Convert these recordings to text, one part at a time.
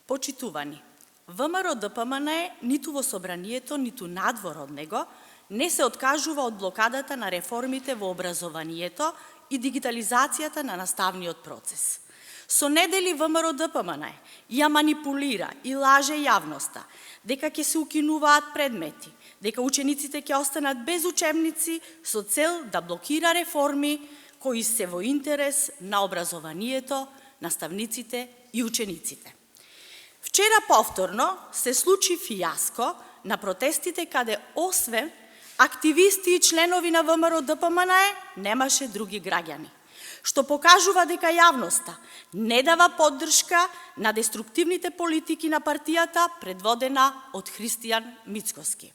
Почитувани, ВМРО ДПМН ниту во собранието, ниту надвор од него, не се откажува од блокадата на реформите во образованието и дигитализацијата на наставниот процес. Со недели ВМРО ДПМН ја манипулира и лаже јавноста дека ќе се укинуваат предмети, дека учениците ќе останат без учебници со цел да блокира реформи кои се во интерес на образованието, наставниците и учениците. Вчера повторно се случи фијаско на протестите каде освен активисти и членови на ВМРО ДПМН немаше други граѓани, што покажува дека јавноста не дава поддршка на деструктивните политики на партијата предводена од Христијан Мицкоски.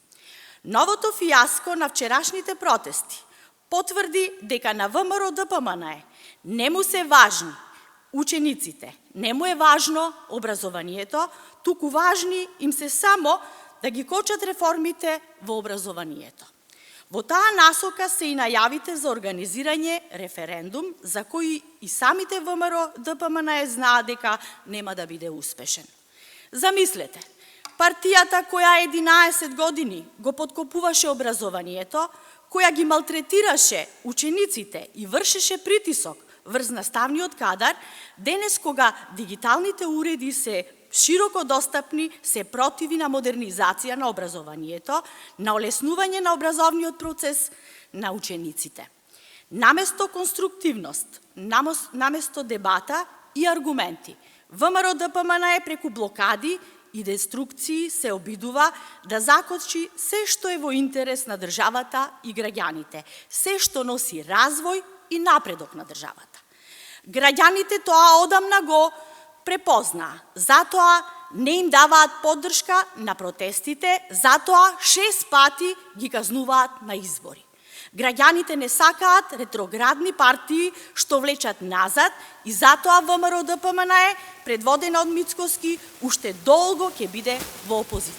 Новото фијаско на вчерашните протести потврди дека на ВМРО ДПМН не му се важни учениците, не му е важно образованието, туку важни им се само да ги кочат реформите во образованието. Во таа насока се и најавите за организирање референдум, за кој и самите ВМРО ДПМН знаат дека нема да биде успешен. Замислете, партијата која 11 години го подкопуваше образованието, која ги малтретираше учениците и вршеше притисок врз наставниот кадар, денес кога дигиталните уреди се широко достапни, се противи на модернизација на образованието, на олеснување на образовниот процес на учениците. Наместо конструктивност, наместо дебата и аргументи, ВМРО ДПМН преку блокади и деструкции се обидува да закочи се што е во интерес на државата и граѓаните, се што носи развој и напредок на државата. Граѓаните тоа одамна го препознаа, затоа не им даваат поддршка на протестите, затоа 6 пати ги казнуваат на избори. Граѓаните не сакаат ретроградни партии што влечат назад и затоа ВМРО ДПМН предводена од Мицкоски уште долго ќе биде во опозиција.